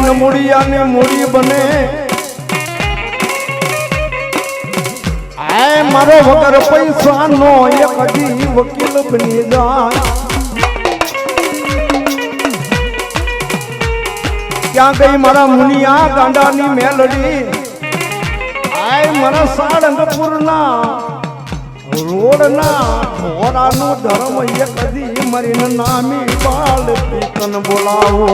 મરીને મૂળિયાને મૂળી બને આ મારો વગર પૈસાનો એક હજી વકીલ બની જાય ક્યાં ગઈ મારા મુનિયા ગાંડાની મેલડી આય મારા સાળંગપુરના રોડના ઘોડાનું ધર્મ એક હજી મરીને નામી બાળ પીકન બોલાવો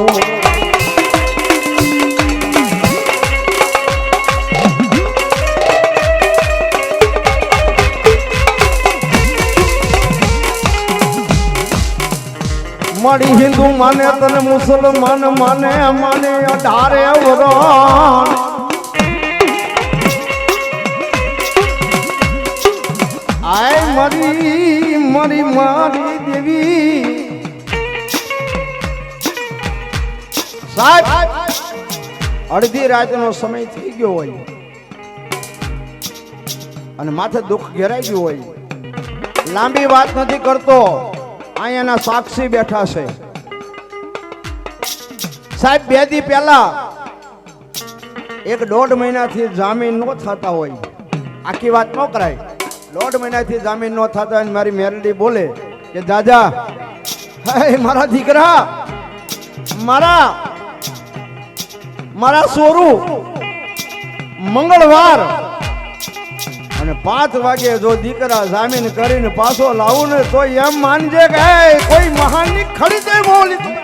મારી હિન્દુ માને તને મુસલમાન માને માને 18 વરણ આય મારી મારી મારી દેવી સાહેબ અડધી રાતનો સમય થઈ ગયો હોય અને માથે દુઃખ ઘેરાઈ ગયું હોય લાંબી વાત નથી કરતો અહીંયાના સાક્ષી બેઠા છે સાહેબ 2 દી પહેલા 1.5 મહિનાથી જામીન નો થતા હોય આખી વાત ન કરાય 1.5 મહિનાથી જામીન નો થતા હોય મારી મેરડી બોલે કે દાદા હે મારા દીકરા મારા સોરું મંગળવાર અને 5 વાગે જો દીકરા જામીન કરીને પાછો લાવું ને તો એમ માનજે કે કોઈ મહાનની ખરીદે બોલી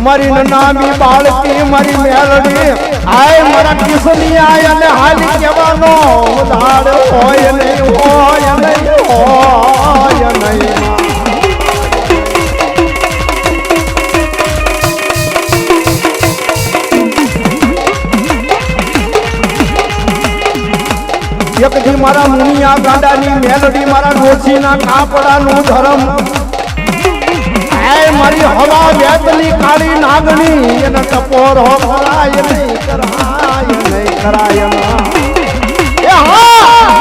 મારી નામી બાળકી મારી મેલડી આય મારા કિશની આય અને હાલી કહેવાનો ઉધાર હોય નહીં હોય નહીં હોય નહીં એકથી મારા મુનિયા ગાંડાની મેલડી મારા ડોશીના કાપડાનું ધર્મ મારી હવા વેતની કાળી નાગણી એને ટપોર હો કરાય નહીં કરાય એ હા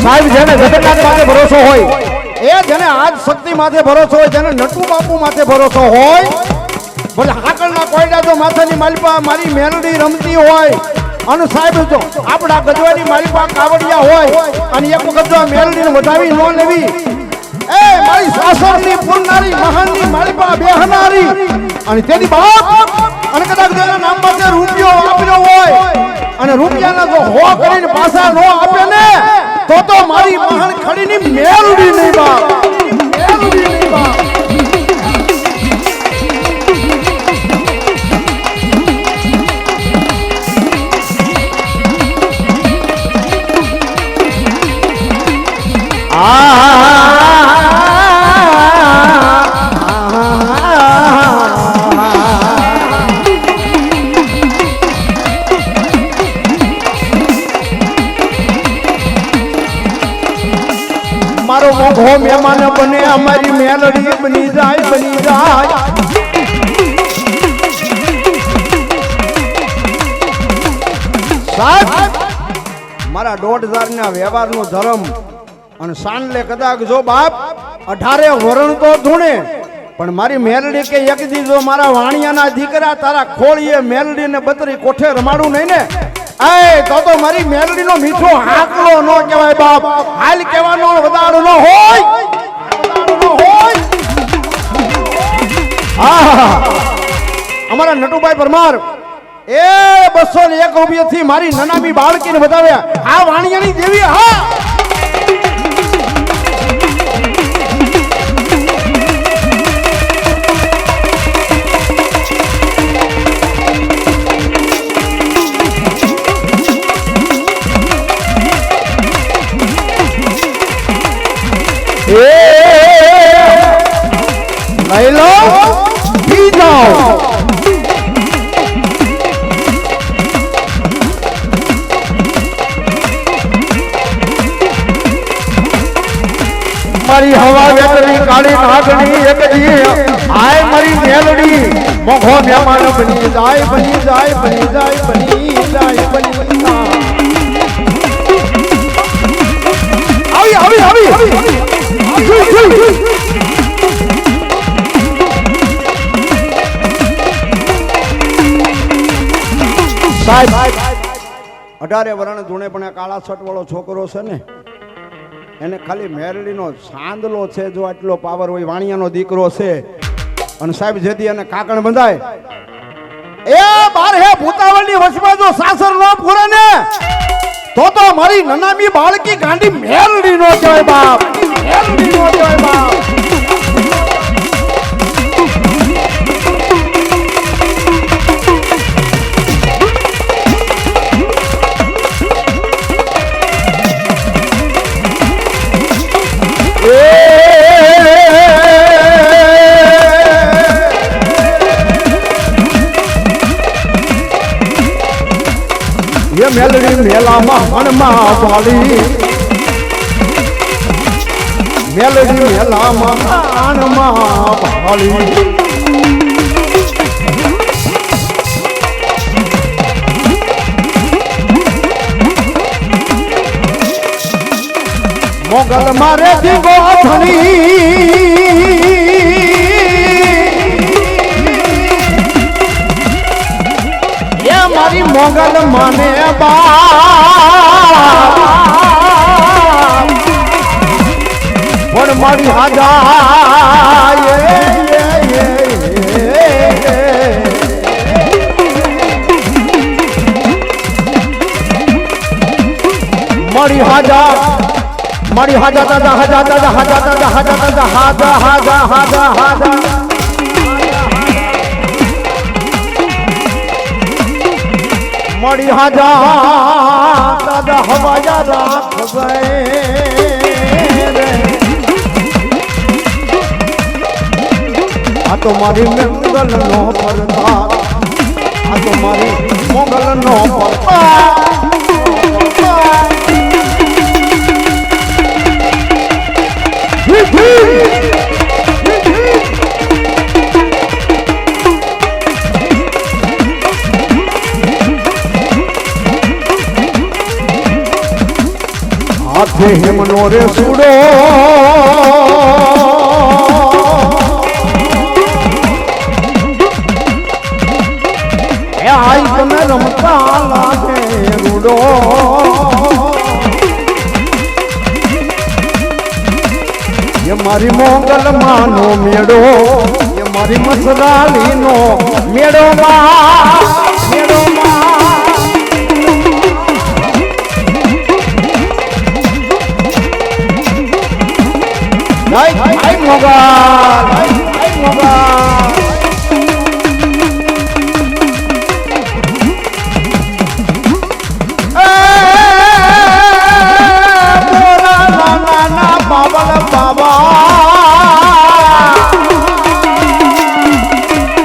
સાહેબ જેને જગન્નાથ માથે ભરોસો હોય એ જેને આજ શક્તિ માથે ભરોસો હોય જેને નટુ બાપુ માથે ભરોસો હોય બોલે હાકળના કોયડા તો માથાની માલિપા મારી મેલડી રમતી હોય અને સાહેબ જો આપણા ગજવાની માલિપા કાવડિયા હોય અને એક વખત જો મેલડીને વધાવી ન લેવી એ મારી સાસરની પૂરનારી મહાનની માલિપા બેહનારી અને તેની બાપ અને કદાચ તેના નામ પાસે રૂપિયો આપ્યો હોય અને રૂપિયાના જો હો કરીને પાછા ન આપે ને તો મારી મહાન ખડીની મેલડી નહીં બાપ મેલડી નહીં બાપ મારો મોઘો મહેમાન બને અમારી મેલડી બની જાય સાહેબ મારા 1.5 ના વ્યવહારનો ધર્મ અને સાંડલે કદાચ જો બાપ 18 વરણ તો ધૂણે પણ મારી મેલડી કે એક દી જો મારા વાણિયાના દીકરા તારા ખોળીએ મેલડી ને 32 કોઠે રમાડું નહીં ને એ તો મારી મેલડી નો મીઠો હાકલો નો કહેવાય બાપ હાલ કહેવાનો વધારો ન હોય અમારા નટુભાઈ પરમાર એ 201 રૂપિયાથી મારી નનામી બાળકીને બતાવ્યા આ વાણિયાની દેવી હા લઈ લો પી જાઓ મારી હવા વેતરી કાળી નાગણી એક જી આય મારી મેલડી મોઘો મહેમાન બની જાય બની જાય બની જાય બની જાય બની આવી આવી આવી સાહેબ 18 વર્ષ જૂને પણ કાળા શર્ટ વાળો છોકરો છે ને એને ખાલી મેરડીનો સાંદલો છે જો આટલો પાવર હોય વાણિયાનો દીકરો છે અને સાહેબ જેથી એને કાકણ બંધાય એ બાર હે ભૂતાવળની વસમાં જો સાસર નો પૂરે ને તો મારી નનામી બાળકી ગાંડી મેરડી નો કહેવાય બાપ મેરડી નો કહેવાય બાપ ये मेलड़ी मेला मन वाली मेलड़ी मेला मन वाली मोगल मारे दीगो धनी मारी मोगल माने पण मारी हाजा मारी हाजा दादा हाजा दादा हाजा दादा हाजा दादा हाजा हाजा हाजा हाजा मड़ी हाजा दादा हवाया राख गए आ तो मारी मंगल नो परदा आ तो मारी मंगल नो परदा हाथे हिमनो रे सूडो आई तमे रमता लागे रूडो ये मारी मोगल मानो मेड़ो ये मारी मसराली no मेड़ो मेड़ो Ay mogal, ay mogal. Bola na baba la baba.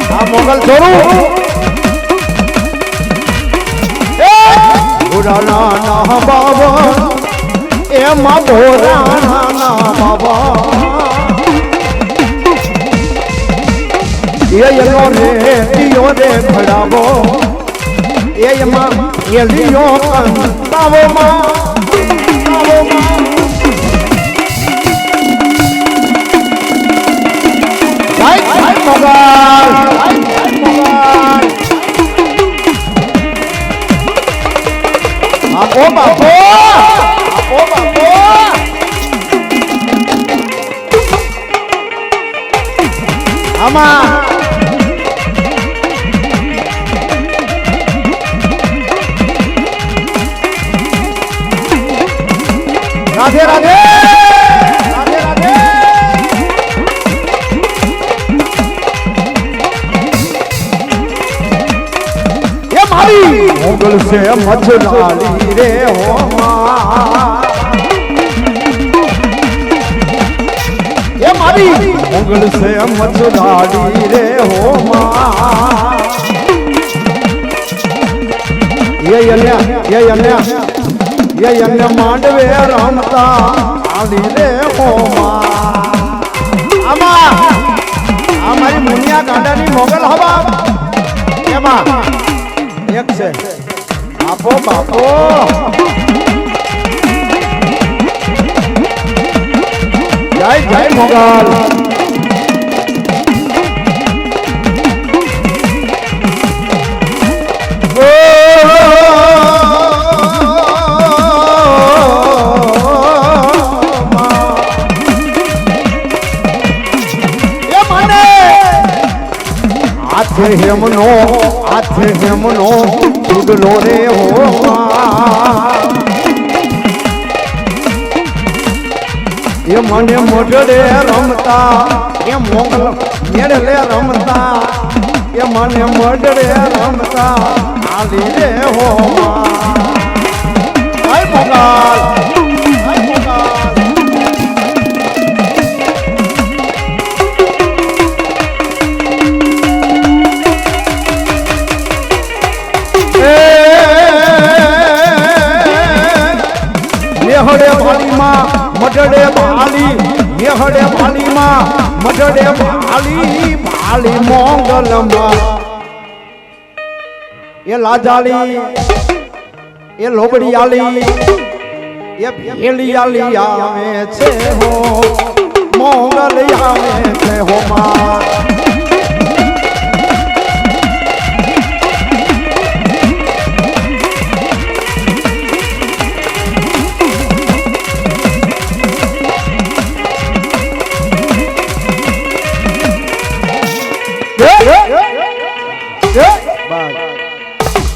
A mogal choru. Bola na baba. Ema bola na baba. ये नो रे दियो रे खड़ावो ये मां ये लियो तावो मां भाई भाई मोगाल आपो बापो आमा राधे राधे राधे राधे ये मारी मोगल से मछली रे हो મોગલ સે મચડાડી રે હો માં ये अन्य मांडवे रमता आली रे हो માં આ મારી મુનિયા ગાંડાની મોગલ હવા એમાં એક છે બાપો બાપો જય જય મોગલ હાથે હેમનો ચૂડલો રે હો એ મને મોઢડે રમતા એ મોગલ મેળે રમતા એ મને મોઢડે રમતા આલી રે હો હાય મોગલ મેહડે ભાલીમાં મડડે ભાલી મેહડે ભાલીમાં મડડે ભાલી ભાલી મોગલમાં એ લાજાલી એ લોબડિયાલી એ ભેલિયાલી આવે છે હો મોગલ આવે છે હો માં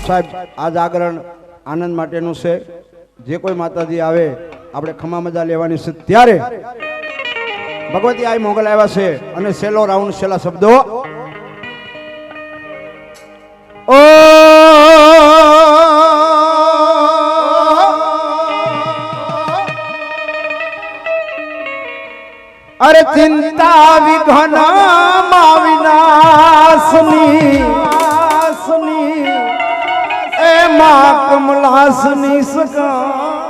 સાહેબ આ જાગરણ આનંદ માટેનું છે જે કોઈ માતાજી આવે આપણે ખમા મજા લેવાની છે ત્યારે ભગવતી આ મોગલ આવ્યા છે અને છેલ્લો રાઉન્ડ છેલ્લા શબ્દો ઓ અરે ચિંતા વિઘ્ન વિનાશની માં કમલાસની સકા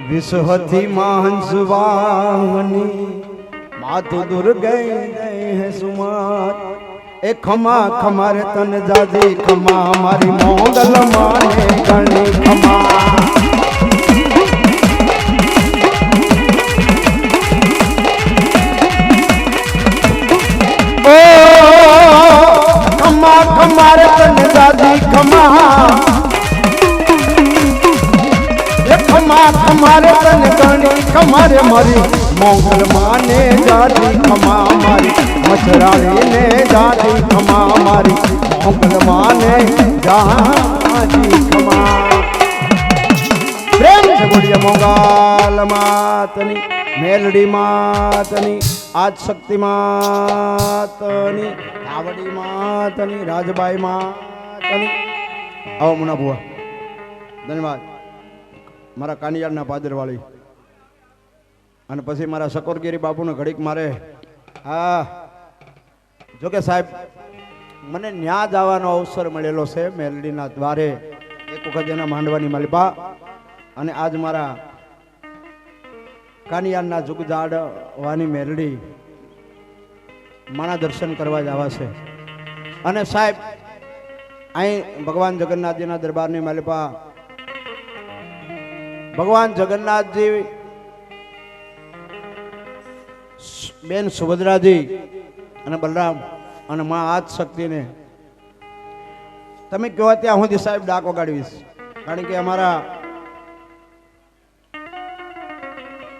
વિશ્વથી માંસવાહની માતુ દુર્ગઈ હે સુમાત એ ખમા ખમારે તન જાજી ખમા મારી મોગલ માને ગણી ખમા खमारे तन दादी खमा खमा खमारे तन गणी खमारे मारी मोगल माने दादी खमा मारी मछराली ने दादी खमा मारी मोगल माने दादी खमा प्रेम से बोलिए मोगल मातनी मेलडी मातनी आज शक्ति मातनी आवड़ी मातनी राजबाई मातनी आओ मुना बुआ धन्यवाद मारा कानियार पादरवाળી અને પછી મારા સકોરગીરી બાપુને ઘડીક મારે હા જોકે સાહેબ મને ન્યા જવાનો અવસર મળેલો છે મેલડીના દ્વારે એક વખત એના માંડવાની માલિપા અને આજ મારા કાનિયારના જુગજાડવાની મેલડી માના દર્શન કરવા જવા છે અને સાહેબ અહીં ભગવાન જગન્નાથજીના દરબારની માલિપા ભગવાન જગન્નાથજી બેન સુભદ્રાજી અને બલરામ અને માં આદ શક્તિને તમે કહો ત્યાં હું સાહેબ ડાક વગાડીશ કારણ કે અમારા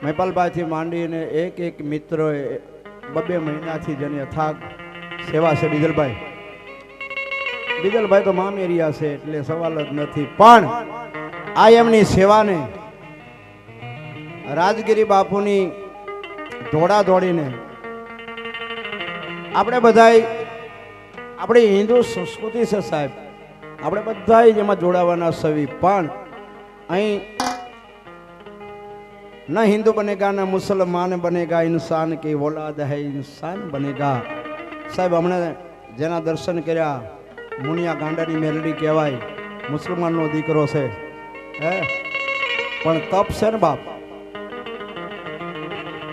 મહેપાલભાઈથી માંડીને એક એક મિત્ર 2 મહિનાથી જેની અથાગ સેવા છે બીજલભાઈ તો મામેરિયા છે એટલે સવાલ જ નથી પણ આ એમની સેવાને રાજગીરી બાપુની દોડા દોડીને આપણે બધાય આપણી હિન્દુ સંસ્કૃતિ છે સાહેબ આપણે બધાય એમાં જોડાવાના સવી પણ અહીં न हिंदू बनेगा न मुसलमान बनेगा, इंसान की औलाद है इंसान बनेगा। साहेब हमने जेना दर्शन कर्या मुनिया गांडानी मेलडी कहेवाय, मुसलमाननो दीकरो छे हे पण तप छे ने बाप।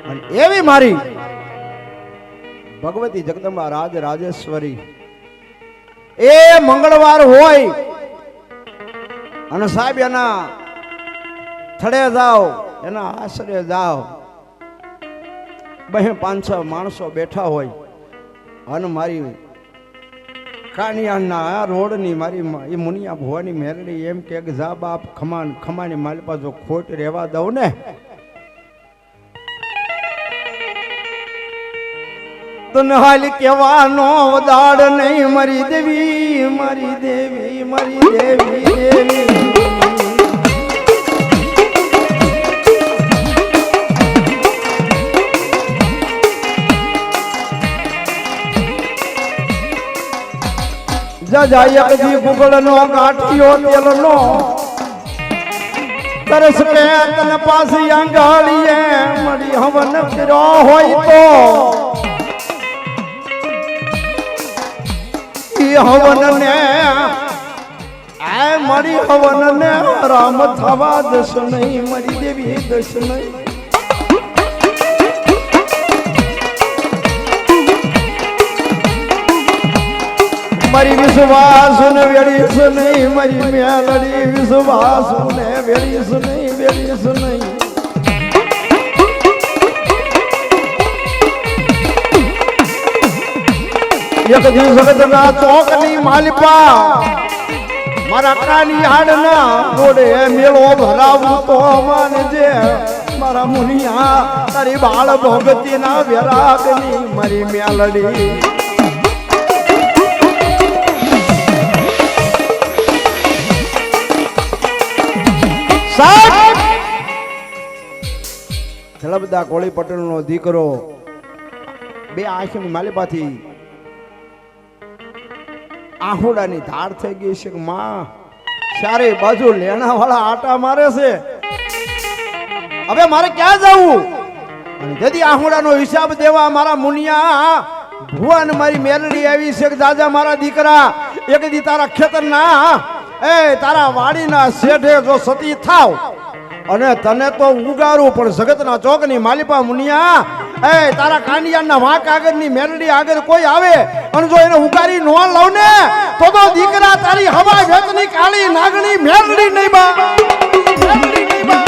अने एवी मारी भगवती जगदंबा राज राजेश्वरी ए मंगळवार होय अने साहेब एना थड़े जाओ एना आश्रय जाओ, 200-500 माणसो बैठा होय अने मारी कानियाना रोडनी मारी ए मुनिया भुવાની મેરડી એમ કે જા બાપ ખમાની માલપા જો ખોટ રહેવા દઉં ને તો નહાલી કેવાનો દાડ નહીં મારી દેવી મારી દેવી મારી દેવી દેવી જાય કદી ગુગળનો ગાંઠિયો તેલનો તરસ કે તન પાસી આંગાળીએ મળી હવન કર્યો હોય તો ઈ હવન ને આ મળી હવન ને રામ થવા દસ નહીં મરી દેવી દસ નહીં। મારી વિશ્વાસ ને વેળીશ નહીં મારી મેલડી વિશ્વાસ ને વેળીશ નહીં વેળીશ નહીં। એક દિવસ જગતના ચોકની માલપા મારા કાની હાડના જોડે મેળો ભરાવું તો માનજે મારા મુનિયા તારી બાળ ભગતીના વેરાગની મારી મેલડી। જલબદા કોળી પટેલનો દીકરો બે આંખની માલિપાથી આહુડાની ધાર થઈ ગઈ છે। માં ચારે બાજુ લેણા વાળા આટા મારે છે, હવે મારે ક્યાં જવું? અને જદી આહુડાનો હિસાબ દેવા મારા મુનિયા ભુવન મારી મેલડી આવી છે કે દાદા મારા દીકરા એક દી તારા ખેતરના એ તારા વાડીના શેઢે જો સતી થાવ અને તને તો ઉગારું પણ જગતના ચોકની માલિપા મુનિયા એ તારા કાનિયાના વાંક આગળની મેલડી આગળ કોઈ આવે અને જો એને ઉગારી નો લઉં ને તો દીકરા તારી હવા વેતની કાળી નાગણી મેલડી નહીં બા મેલડી નહીં બા।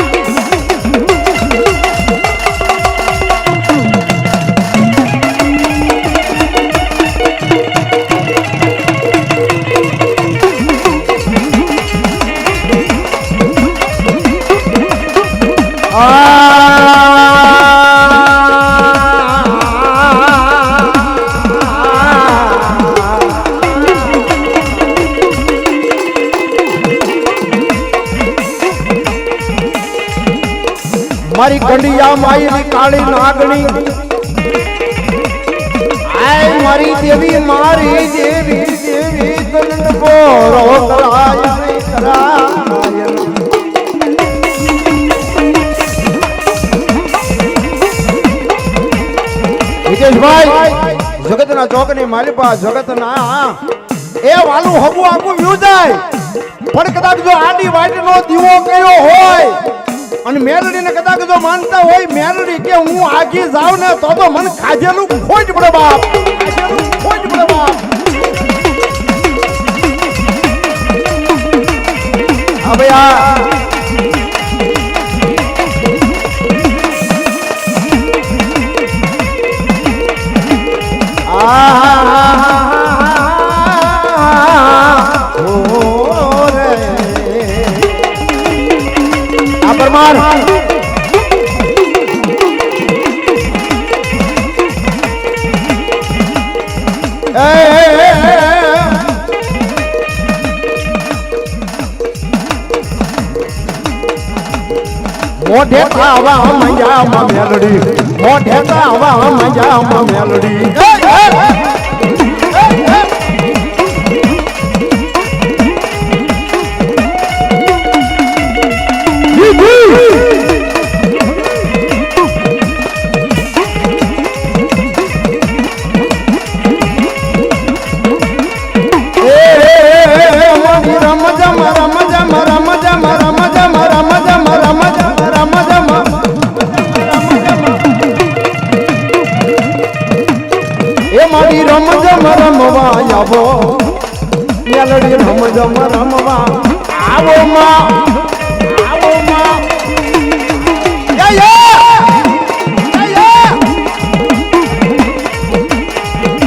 મારી કંડિયા મારી કાળી નાગણી આય મારી દેવી દેવી કનન બોરો કરાય કરાય। વિજેશભાઈ જગતના ચોકની માલિપા જગતના એ વાલું હબુ આખું વ્યુ જાય પણ કદાચ જો આડી વાટનો દીવો કર્યો હોય અને મેલડીને કદાચ જો માનતા હોય મેલડી કે હું આગી જાવ ને તો મને ખાધેલું ખોટ પડે બાપ, ખાધેલું ખોટ પડે બાપ। હા ભૈયા परमार मोढे आवा मजा मेलडी मोढे आवा मजा मेलडी। રમ રમવા આવો મેલડી રમ રમ રમવા આવો માં આવો માં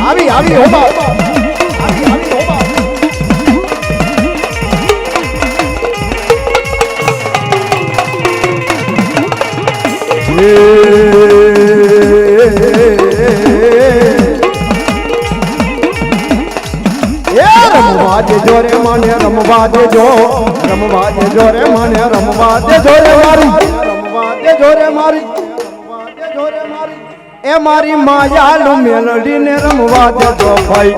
આવી આવી હો બા આવી આવી હો બા રમવા દેજો રે મને રમવા દેજો રે મને રમવા દેજો રે મારી રમવા દેજો રે મારી એ મારી માયાલુ મેલડી ને રમવા દેજો ભાઈ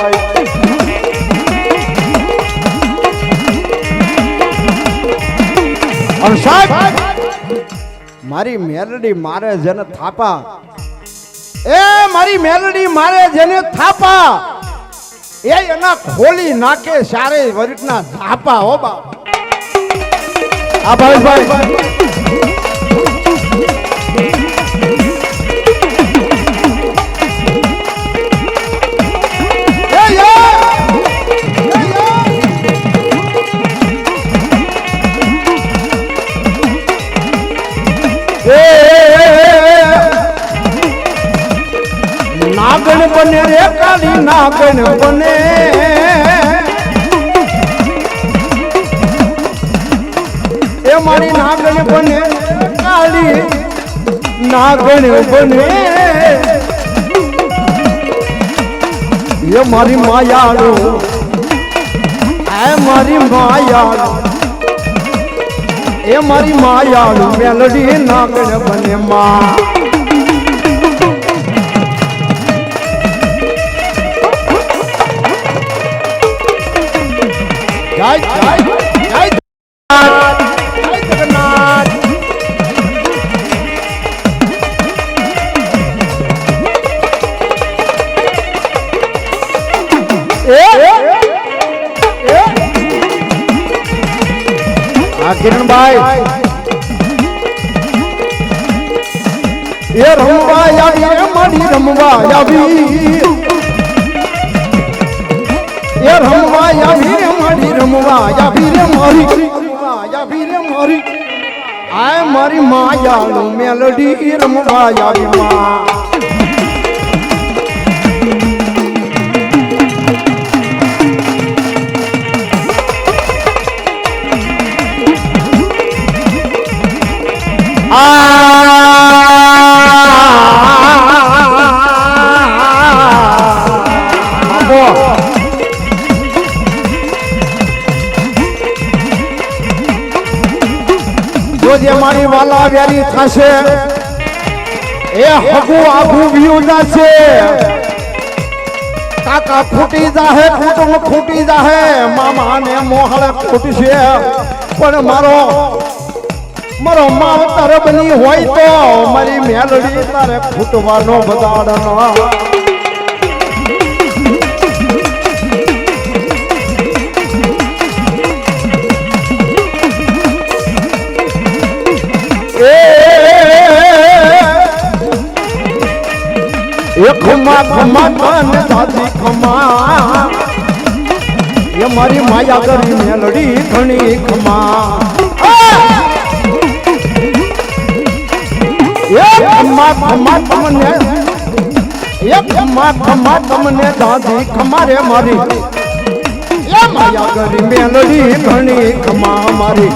મારી મેલડી મારે જેને થાપા એ મારી મેલડી મારે જેને થાપા એ એના ખોલી નાખે સારે વરિકના ઝાપા હો બા આ ભાઈ નાગણ બને રે કાલી નાગણ બને એ મારી નાગણ બને કાલી નાગણ બને એ મારી માયાળો એ મારી માયાળો એ મારી માયાળો મેલડી નાગણ બને માં જય જય જય જગન્નાથ કિરણભાઈ એ રમવા આવી રે મારી રમવા આવી એ રમવા આવી રે મારી રમવા આવી રે મારી આ મારી માયાળુ મેલડી રમવા આવી માં જે મારી વાલા વ્યારી થશે એ હગું આઘું વ્યુ જશે કાકા ફૂટી જાહે કુટુંબ ફૂટી જાહે મામા ને મોહળ ફૂટશે પણ મારો માવતર બની હોય તો મારી મેલડી તારે ફૂટવાનો બદાડનો ખમા ખમા તન દાદી ખમા એ મારી માયા કરી મેલડી ઘણી ખમા એ ખમા ખમા તમને એ ખમા ખમા તમને દાદી ખમા રે મારી એ માયા કરી મેલડી ઘણી ખમા મારી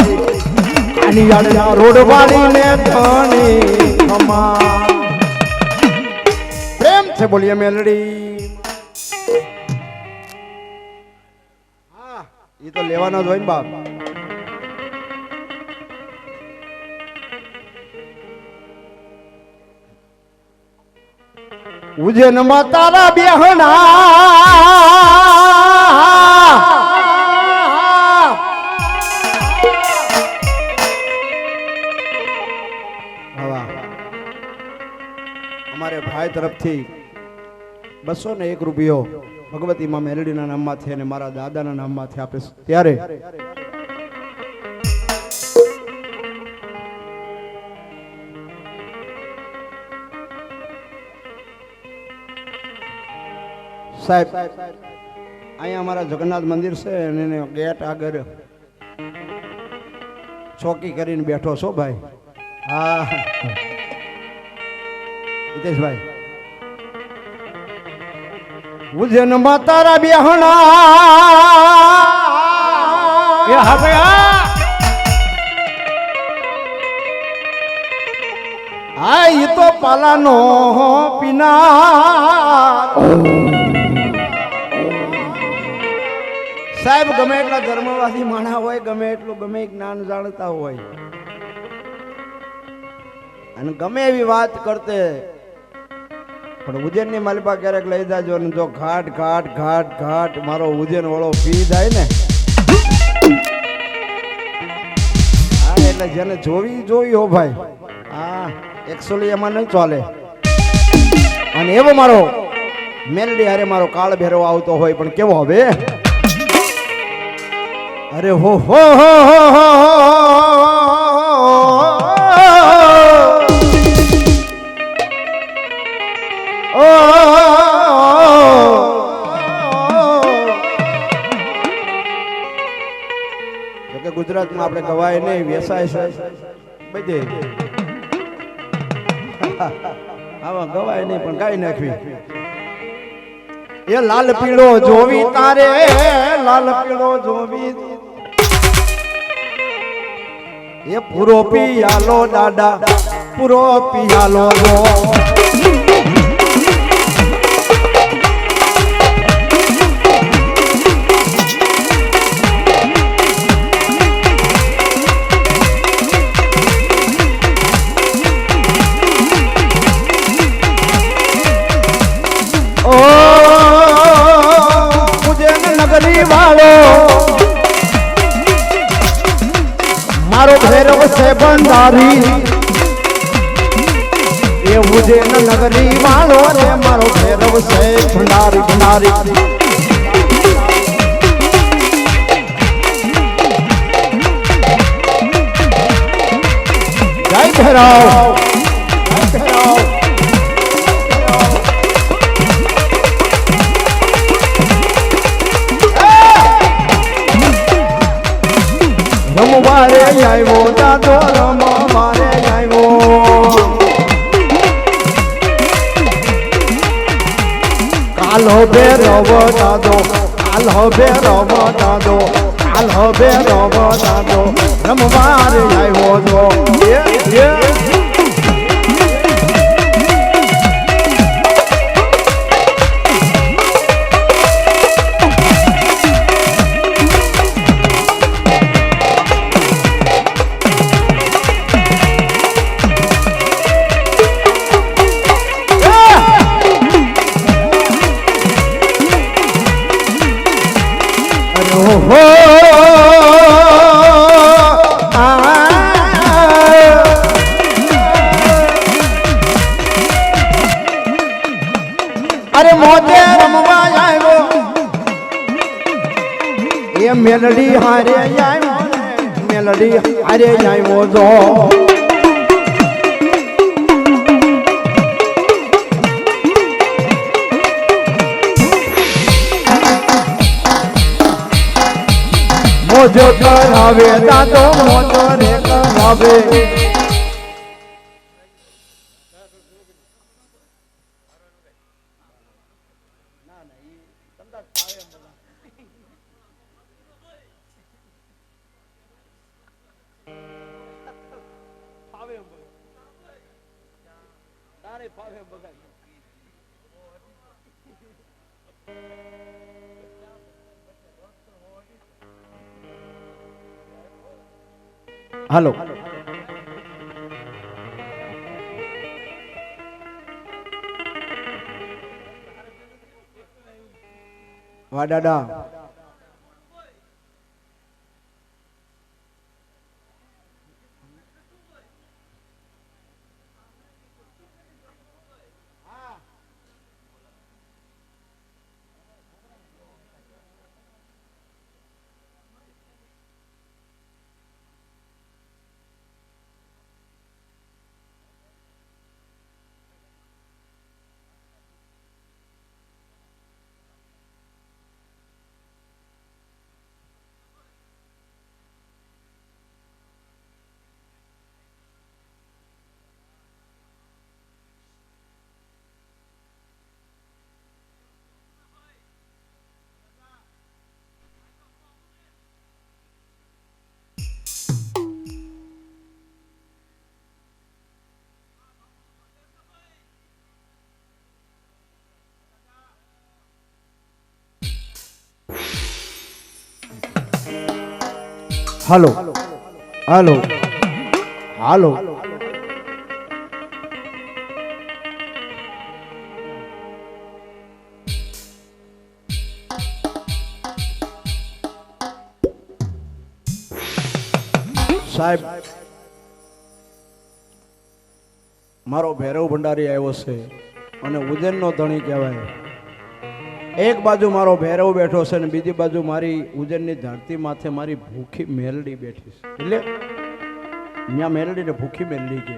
આની યાડના રોડ વાળી ને ઘણી ખમા से बोलिए मेलडी हाँ ये तो लेवाना जोइन बाप उजन मातारा बेहना हमारे भाई तरफ थी 201 રૂપિયો ભગવતી માં મેલડીના નામમાંથી અને મારા દાદાના નામમાંથી આપે ત્યારે સાહેબ અહીંયા અમારા જગન્નાથ મંદિર છે અને એને ગેટ આગળ ચોકી કરીને બેઠો છો ભાઈ. હા હિતેશભાઈ ઉજ્જૈનમાં તારા બેહણા એ હા ભાઈ હા. હા ઈ તો પાલાનો પીના. સાહેબ ગમે એટલા ધર્મવાદી માણા હોય, ગમે એટલું ગમે જ્ઞાન જાણતા હોય અને ગમે એવી વાત કરતે, પણ ઉજ્જૈનની માલિપા ક્યારેક લઈ જાજો ને જો ઘાટ ઘાટ ઘાટ ઘાટ મારો ઉજ્જૈન વાળો પી જાય ને, હા એટલે જેને જોવી હો ભાઈ, હા એકચ્યુઅલી એમાં નહીં ચાલે. અને એવો મારો મેલડી હારે મારો કાળ ભેરવ આવતો હોય, પણ કેવો હવે અરે હો હો હો હો કે ગુજરાતમાં આપણે ગવાય નહીં, વેસાય છે બધે. આવા ગવાય નહીં પણ ગાઈ નાખવી. એ લાલ પીળો જોવી તારે, લાલ પીળો જોવી એ પૂરો પિયાલો દાદા, પૂરો પિયાલો રો. મારો ભૈરવ છે ભંડારી, એ ઉજ્જૈન નગરી વાળો રે મારો ભૈરવ છે ભંડારી ભંડારી. જય ભૈરવ, જય ભૈરવ. રમવારે આવ્યો દાદો, રમવારે આવ્યો. કાલો ભેરવ દાદો, કાલો ભેરવ દાદો, કાલો ભેરવ દાદો રમવારે આવ્યો જો. અરે મોતે રમવા આવ્યો, એ મેલડી હારે આવ્યો, મેલડી હારે આવ્યો જો. મોજો કરાવે દાદો, મોજો રે કરાવે. હાલો વાહ દાદા. હાલો હાલો હાલો સાહેબ મારો ભૈરવ ભંડારી આવ્યો છે અને ઉજ્જૈનનો ધણી કહેવાય. એક બાજુ મારો ભૈરવ બેઠો છે ને બીજી બાજુ મારી ઉજ્જૈનની ધરતી માથે મારી ભૂખી મેલડી બેઠી છે. એટલે ત્યાં મેલડી ને ભૂખી મેલડી કે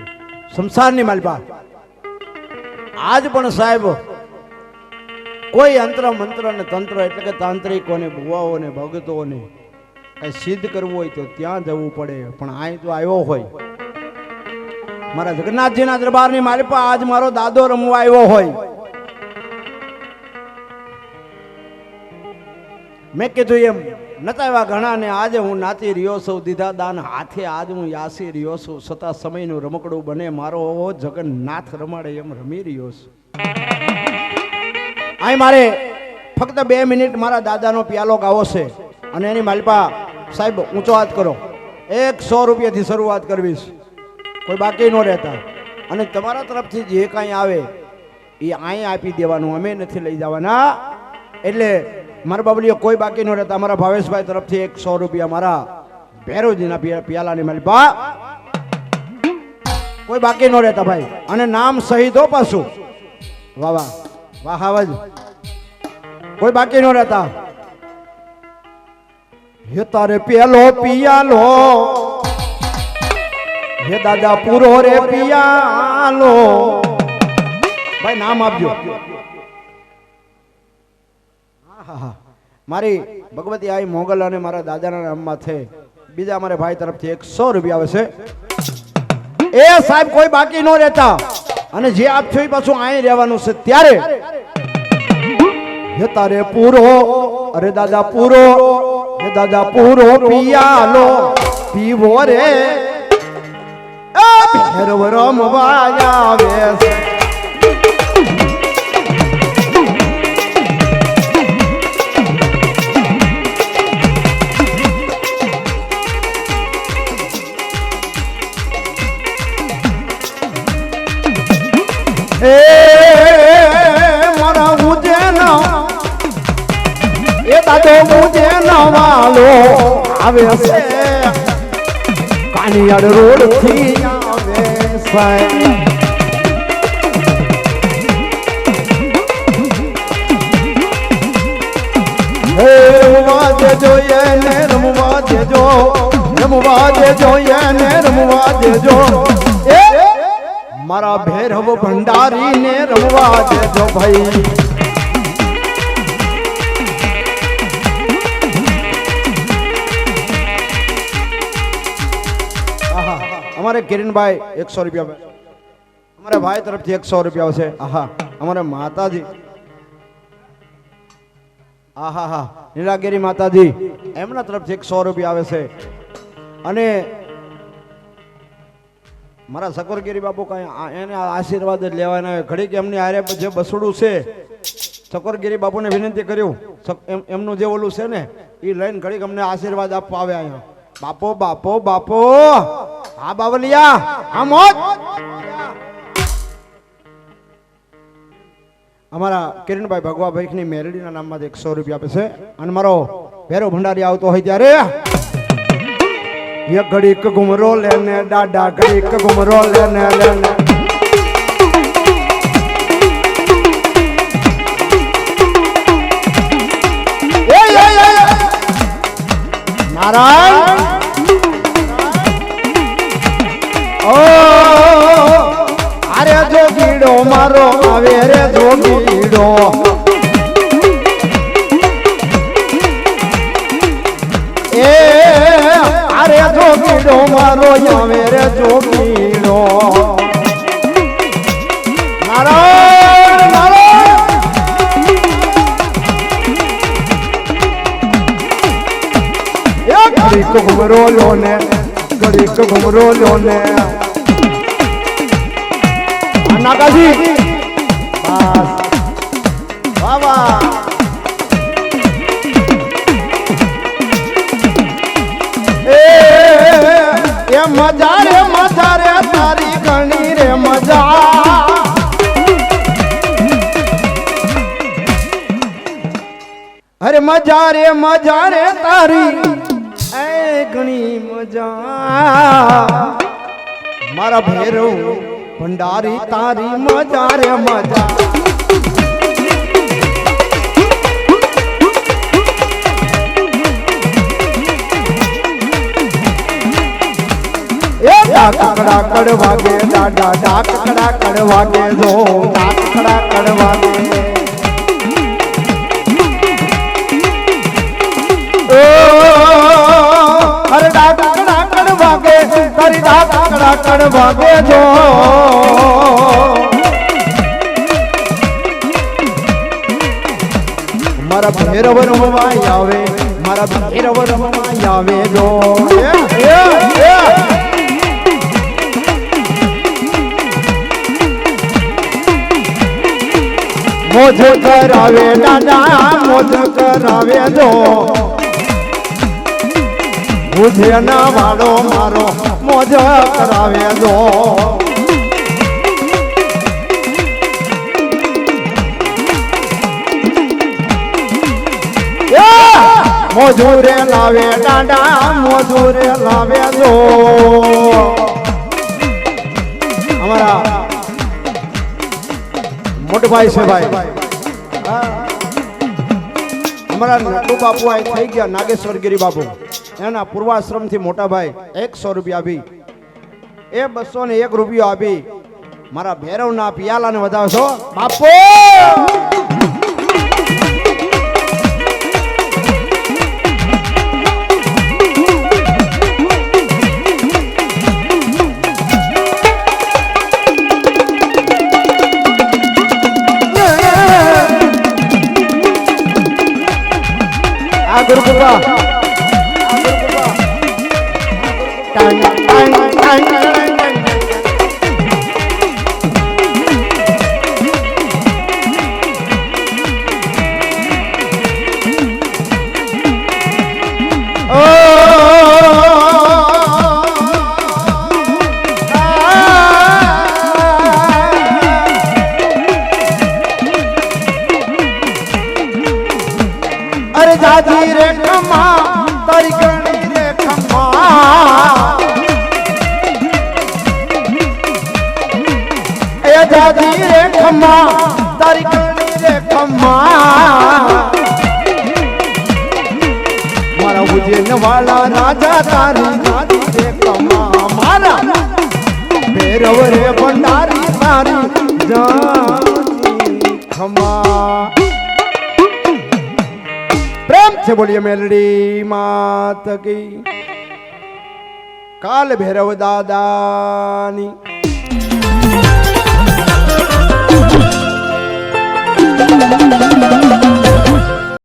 સંસારની માલપા આજ પણ સાહેબ કોઈ અંતર મંત્ર ને તંત્ર એટલે કે તાંત્રિકોને ભુવાઓને ભગતોને કઈ સિદ્ધ કરવું હોય તો ત્યાં જવું પડે. પણ અહીં તો આવ્યો હોય મારા જગન્નાથજીના દરબારની માલપા આજ મારો દાદો રમવા આવ્યો હોય. મેં કીધું એમ નતા એવા ઘણા ને આજે હું નાચી રહ્યો છું દીધા દાન હાથે આજ હું યાસી રહ્યો છું છતાં સમયનું રમકડું બને મારો જગન્નાથ રમાડે એમ રમી રહ્યો છું. અહીં મારે ફક્ત 2 મિનિટ મારા દાદાનો પ્યાલો ગાવો છે અને એની માલપા સાહેબ ઊંચો હાથ કરો. 100 રૂપિયાથી શરૂઆત કરવી છે, કોઈ બાકી ન રહેતા. અને તમારા તરફથી જે કાંઈ આવે એ અહીં આપી દેવાનું, અમે નથી લઈ જવાના. એટલે મારા બાબલીઓ કોઈ બાકી ન રહેતા. અમારા ભાવેશભાઈ તરફથી 100 રૂપિયા મારા ભૈરવજીના પ્યાલાની માલપા કોઈ બાકી ન રહેતા ભાઈ. અને નામ સહિત હો પાછું. વાહ વાહ વાહ હાવજ કોઈ બાકી ન રહેતા. હે તારે પેલો પિયાલો હે દાદા પૂરો રે પિયાલો. ભાઈ નામ આપજો. મારી ભગવતી આઈ મોગલ અને મારા દાદાના નામમાં છે. બીજા અમારે ભાઈ તરફથી 100 રૂપિયા આવે છે. એ સાહેબ કોઈ બાકી ન રહેતા. અને જે આપશો એ પાછું અહીં રહેવાનું છે. ત્યારે હે તારે પૂરો અરે દાદા પૂરો હે દાદા પૂરો પિયાલો પીવો રે ભૈરવ રમવા આવે છે. મારા ઉજ્જૈન એ દાદો ઉજ્જૈન વાલો આવે છે. કાનિયાડ રોડ થી આવે છે. રમવા દેજો એને રમવા દેજો રમવા દેજો એને રમવા દેજો. મારા ભૈરવ ભંડારી ને રમવા દેજો ભાઈ. અમારે કિરણભાઈ 100 રૂપિયા, અમારા ભાઈ તરફથી 100 રૂપિયા આવશે. આહા અમારે માતાજી આહા હા નીલાગીરી માતાજી એમના તરફથી 100 રૂપિયા આવે છે. અને મારા સકોરગીરી બાપુ કઈ એને આશીર્વાદ જ લેવાના હોય. ઘડીક એમની હારે જે બસડું છે સકોરગીરી બાપુને વિનંતી કર્યું એમનું જે ઓલું છે ને એ લઈને ઘડીક અમને આશીર્વાદ આપવા આવે અહીંયા. બાપો બાપો બાપો હા બાવલિયા હા મોજ. અમારા કિરણભાઈ ભગવાભાઈ ની મેરડીના નામમાંથી 100 રૂપિયા આપે છે. અને મારો ભૈરવ ભંડારી આવતો હોય ત્યારે એક ઘડીક ઘુમરો લેને દાડા ઘડીક ઘુમરો લેને લેને નારાયણ ઓ અરે જોગીડો મારો આવે રે જોગીડો. એ અરે જોગીડો મારો આવે રે જોગીડો. નારાયણ નારાયણ ઘડીક ઘુમરો લો ને ઘડીક ઘુમરો લો ને નાગાજી બસ વાહ વાહ. એ મજા રે તારી ઘણી રે મજા અરે મજા રે તારી એ ઘણી મજા મારા ભેરવ ભંડારી તારી મજા રે મજા એ ડાકડા કડ વાગે દાદા ડાકડા કડ વાગે જો ડાકડા કડ વાગે અરે ડાકડા કડ વાગે તારી ડાકડા કડ વાગે જો મારા ભેરવ રમવાય આવે મારા ભેરવ રમવાય આવે જો મોજ કરાવે દાદા મોજ કરાવે જો બુધિયાના વાળો મારો મોજ કરાવે જો મોજૂરે લાવે દાદા મોજૂરે લાવે જો અમારા મોટો ભાઈ છે ભાઈ અમારા નટુ બાપુ આ થઈ ગયા નાગેશ્વરગીરી બાપુ એના પૂર્વાશ્રમ થી મોટા ભાઈ 100 રૂપિયા આપી એ 201 રૂપિયા આપી મારા ભૈરવના પિયાલાને વધાવશો બાપુ ગુરુકૃપા અરે જાજી રે ખમા તારી ગણી રે ખમા એ જાજી રે ખમા તારી ગણી રે ખમા મારા ઉજેન વાલા રાજા તારી જાજી રે ખમા મારા ભૈરવ રે ભંડારી તારી જાજી ખમા प्रेम से बोलिए मेलडी मात की काल भैरव दादानी